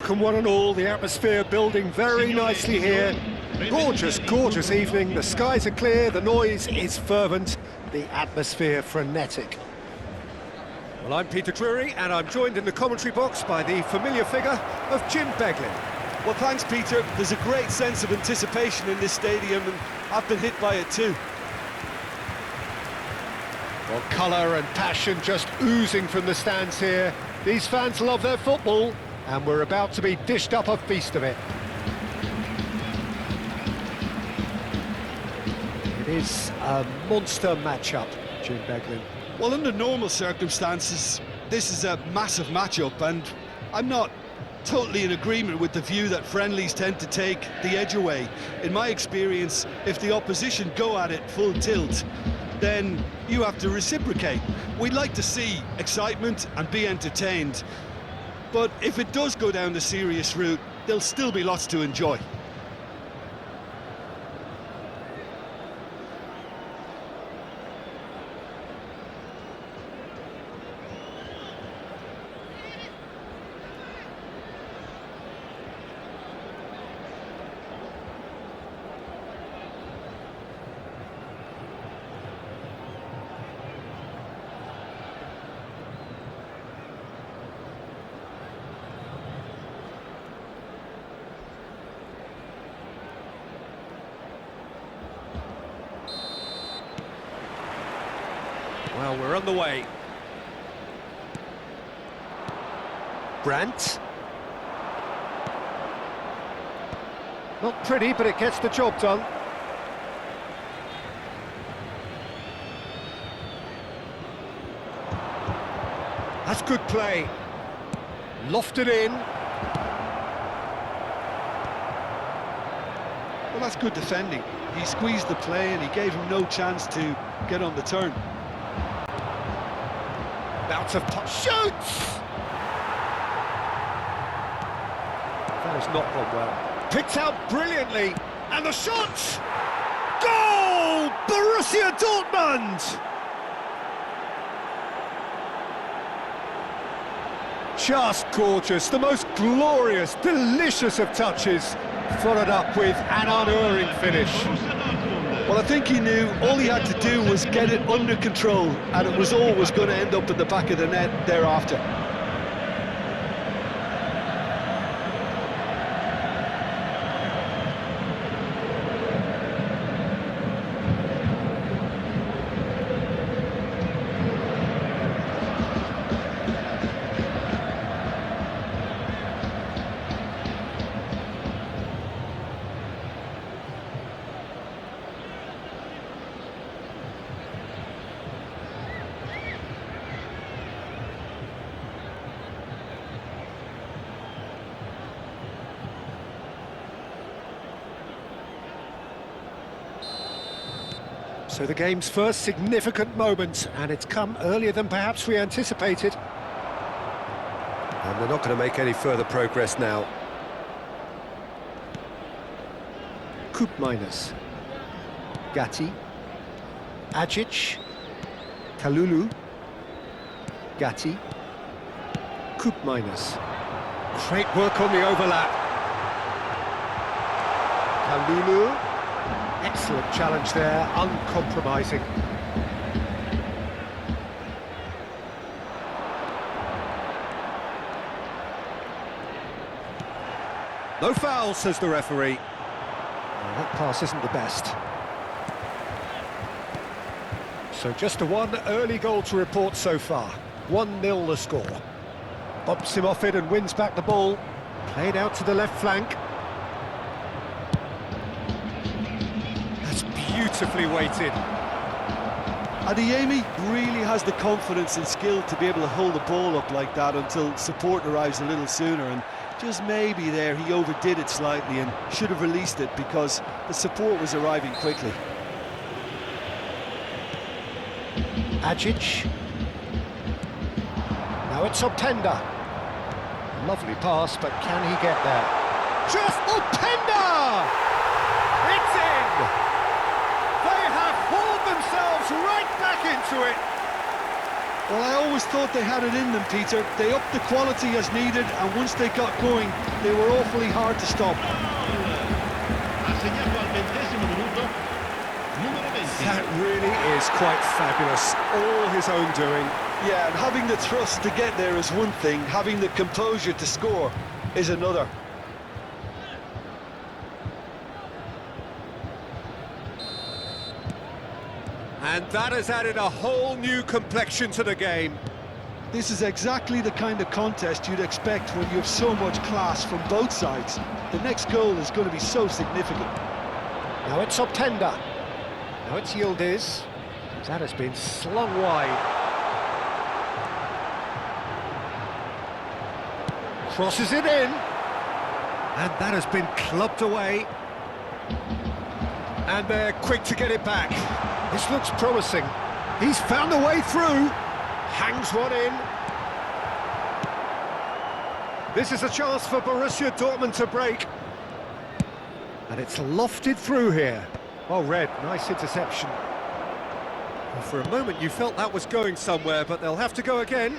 Welcome one and all, the atmosphere building very nicely here. Gorgeous, gorgeous evening, the skies are clear, the noise is fervent, the atmosphere frenetic. Well, I'm Peter Drury and I'm joined in the commentary box by the familiar figure of Jim Beglin. Well, thanks, Peter. There's a great sense of anticipation in this stadium and I've been hit by it too. Well, colour and passion just oozing from the stands here. These fans love their football, and we're about to be dished up a feast of it. It is a monster matchup, Jim Beglin. Well, under normal circumstances, this is a massive matchup, and I'm not totally in agreement with the view that friendlies tend to take the edge away. In my experience, if the opposition go at it full tilt, then you have to reciprocate. We'd like to see excitement and be entertained, but if it does go down the serious route, there'll still be lots to enjoy. Well, we're on the way. Brandt. Not pretty, but it gets the job done. That's good play. Lofted in. Well, that's good defending. He squeezed the play and he gave him no chance to get on the turn. Bounce of shoots! That has not gone well. Picked out brilliantly, and the shot! Goal! Borussia Dortmund! Just gorgeous, the most glorious, delicious of touches, followed up with an unerring finish. Well, I think he knew all he had to do was get it under control, and it was always going to end up at the back of the net thereafter. So the game's first significant moment, and it's come earlier than perhaps we anticipated. And they're not going to make any further progress now. Koopmeiners. Gatti. Ajic. Kalulu. Gatti. Koopmeiners. Great work on the overlap. Kalulu. Excellent challenge there, uncompromising. No foul, says the referee. Well, that pass isn't the best. So just a one early goal to report so far. 1-0 the score. Bumps him off it and wins back the ball. Played out to the left flank. Beautifully weighted. Adeyemi really has the confidence and skill to be able to hold the ball up like that until support arrives a little sooner, and just maybe there he overdid it slightly and should have released it because the support was arriving quickly. Ajic. Now it's Openda. Lovely pass, but can he get there? Just Openda! It's in! They have hauled themselves right back into it. Well, I always thought they had it in them, Peter. They upped the quality as needed, and once they got going, they were awfully hard to stop. That really is quite fabulous. All his own doing. Yeah, and having the thrust to get there is one thing, having the composure to score is another. And that has added a whole new complexion to the game. This is exactly the kind of contest you'd expect when you have so much class from both sides. The next goal is going to be so significant. Now it's Optenda. Now it's Yildiz. That has been slung wide. Crosses it in. And that has been clubbed away. And they're quick to get it back. This looks promising. He's found a way through. Hangs one in. This is a chance for Borussia Dortmund to break. And it's lofted through here. Well read, nice interception. Well, for a moment you felt that was going somewhere, but they'll have to go again.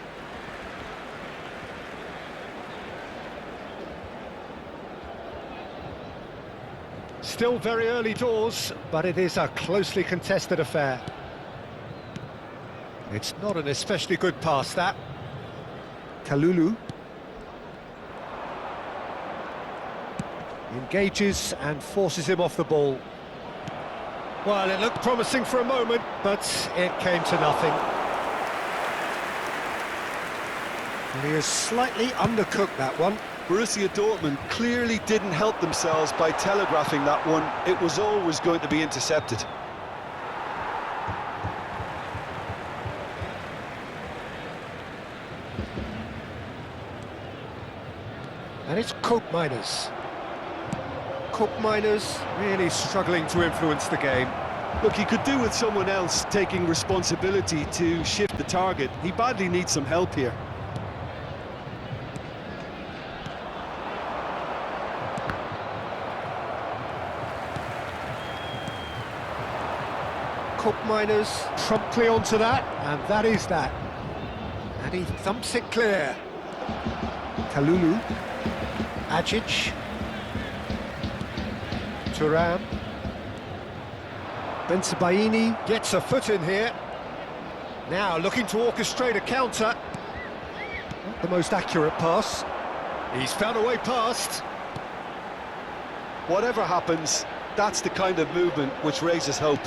Still very early doors, but it is a closely contested affair. It's not an especially good pass, that. Kalulu. Engages and forces him off the ball. Well, it looked promising for a moment, but it came to nothing. And he has slightly undercooked that one. Borussia Dortmund clearly didn't help themselves by telegraphing that one. It was always going to be intercepted. And it's Koopmeiners. Koopmeiners really struggling to influence the game. Look, he could do with someone else taking responsibility to shift the target. He badly needs some help here. Koopmeiners promptly onto that, and that is that. And he thumps it clear. Kalulu. Ajic. Thuram. Bensebaini gets a foot in here. Now looking to orchestrate a counter. Not the most accurate pass. He's found a way past. Whatever happens, that's the kind of movement which raises hope.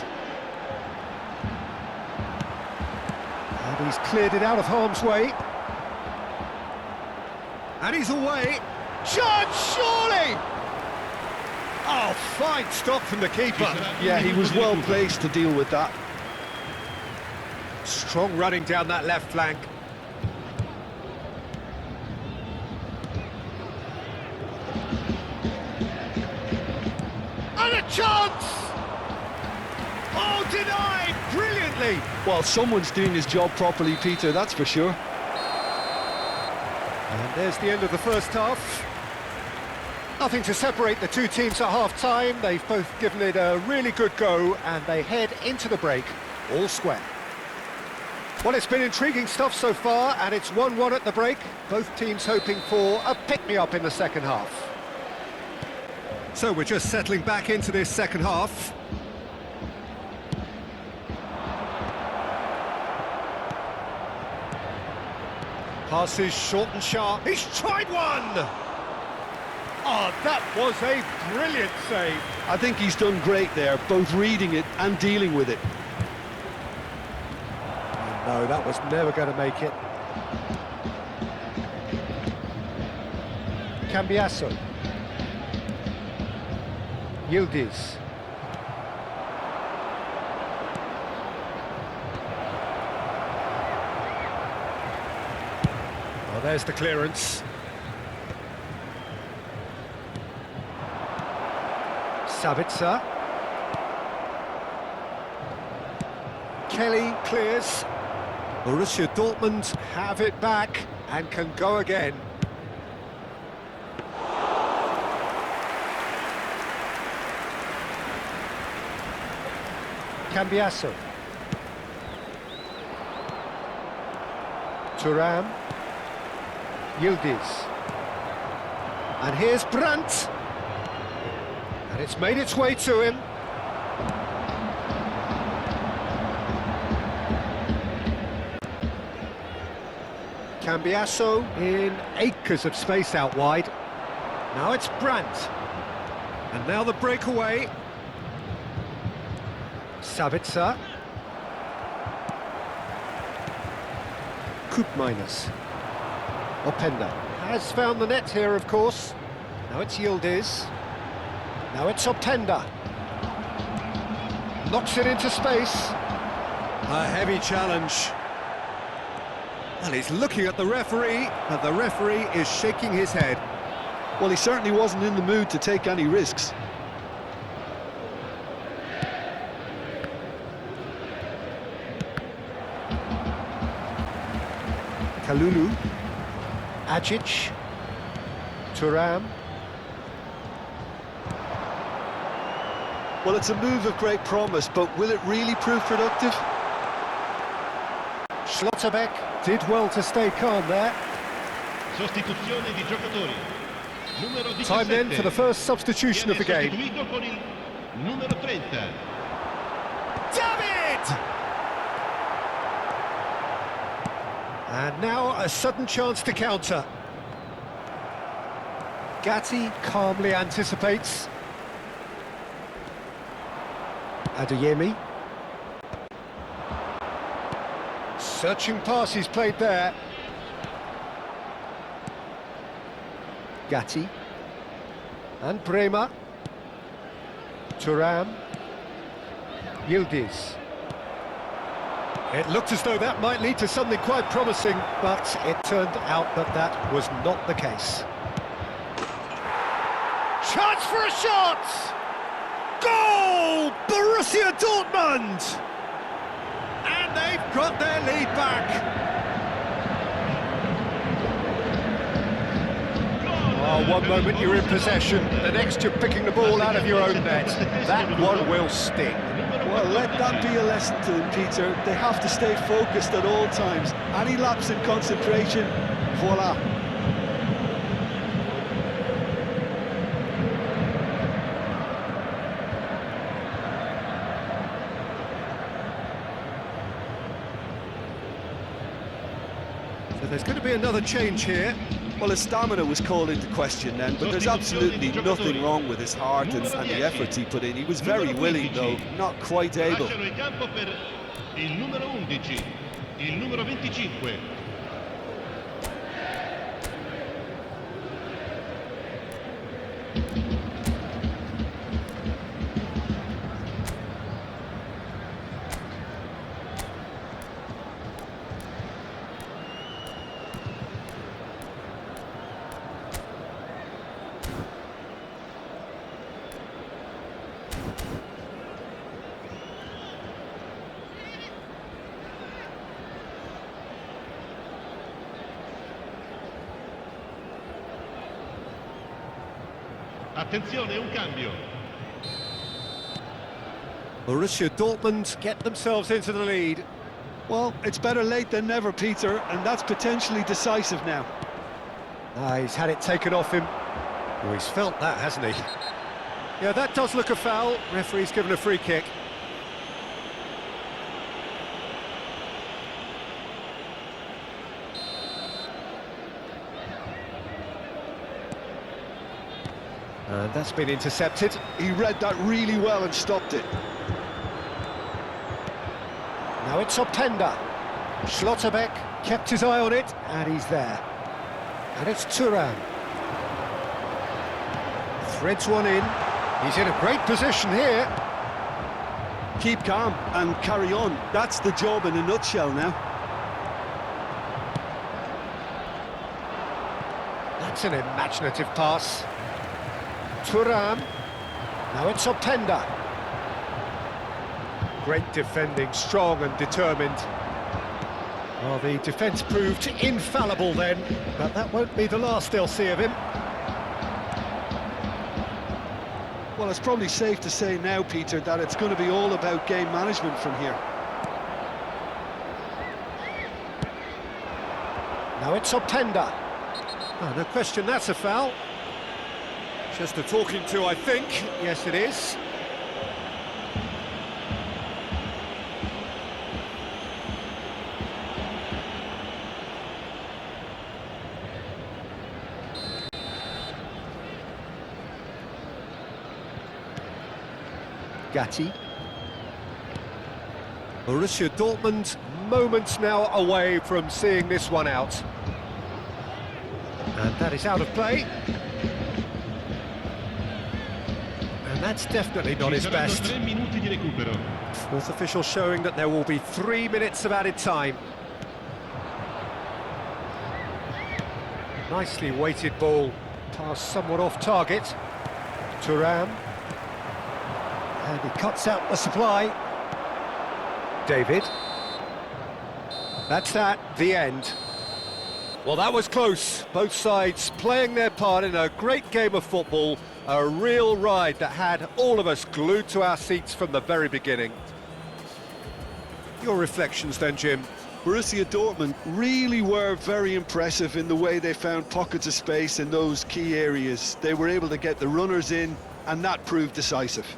And he's cleared it out of harm's way. And he's away. Chance, surely! Oh, fine stop from the keeper. Yeah, he was well placed to deal with that. Strong running down that left flank. And a chance! Oh, denied brilliantly! Well, someone's doing his job properly, Peter, that's for sure. And there's the end of the first half. Nothing to separate the two teams at half-time. They've both given it a really good go, and they head into the break all square. Well, it's been intriguing stuff so far, and it's 1-1 at the break. Both teams hoping for a pick-me-up in the second half. So we're just settling back into this second half. Passes short and sharp. He's tried one! Oh, that was a brilliant save. I think he's done great there, both reading it and dealing with it. No, that was never going to make it. Cambiasso. Yildiz. Oh, there's the clearance. Sabitzer. Kelly clears. Borussia Dortmund have it back and can go again. Cambiasso. Thuram. Yildiz. And here's Brandt. And it's made its way to him. Cambiasso in acres of space out wide. Now it's Brandt. And now the breakaway. Savitzer. Koopmeiners. Openda has found the net here, of course. Now it's Yildiz. Now it's Openda. Knocks it into space. A heavy challenge. Well, he's looking at the referee, and the referee is shaking his head. Well, he certainly wasn't in the mood to take any risks. Kalulu. Ajic. Thuram. Well, it's a move of great promise, but will it really prove productive? Schlotterbeck did well to stay calm there. Sostituzione di giocatori. Numero 17. Time then for the first substitution of the game. Sostituito con il numero 30. David! And now a sudden chance to counter. Gatti calmly anticipates. Adeyemi. Searching pass he's played there. Gatti. And Bremer. Thuram. Yildiz. It looked as though that might lead to something quite promising, but it turned out that that was not the case. Chance for a shot! Goal! Borussia Dortmund! And they've got their lead back. Oh, one moment you're in possession, the next you're picking the ball out of your own net. That one will sting. Well, let that be a lesson to them, Peter. They have to stay focused at all times. Any lapse in concentration, voila. So there's going to be another change here. Well, his stamina was called into question then, but there's absolutely nothing wrong with his heart and the efforts he put in. He was very willing, though, not quite able. Lasciano il campo per il numero 11, il numero 25. Attenzione, un cambio. Borussia Dortmund get themselves into the lead. Well, it's better late than never, Peter, and that's potentially decisive now. He's had it taken off him. Well, he's felt that, hasn't he? Yeah, that does look a foul. Referee's given a free kick. And that's been intercepted. He read that really well and stopped it. Now it's Openda. Schlotterbeck kept his eye on it, and he's there. And it's Thuram. Threads one in. He's in a great position here. Keep calm and carry on. That's the job in a nutshell now. That's an imaginative pass. Thuram. Now it's Openda. Great defending, strong and determined. Well, the defence proved infallible then, but that won't be the last they'll see of him. Well, it's probably safe to say now, Peter, that it's going to be all about game management from here. Now it's Optenda. Oh, no question, that's a foul. Just a talking to, I think. Yes, it is. Gatti. Borussia Dortmund moments now away from seeing this one out. And that is out of play. And that's definitely not his best. 3 minuti di recupero. Fourth official showing that there will be 3 minutes of added time. Nicely weighted ball, passed somewhat off target. Thuram. And he cuts out the supply. David. That's that, the end. Well, that was close. Both sides playing their part in a great game of football. A real ride that had all of us glued to our seats from the very beginning. Your reflections then, Jim? Borussia Dortmund really were very impressive in the way they found pockets of space in those key areas. They were able to get the runners in, and that proved decisive.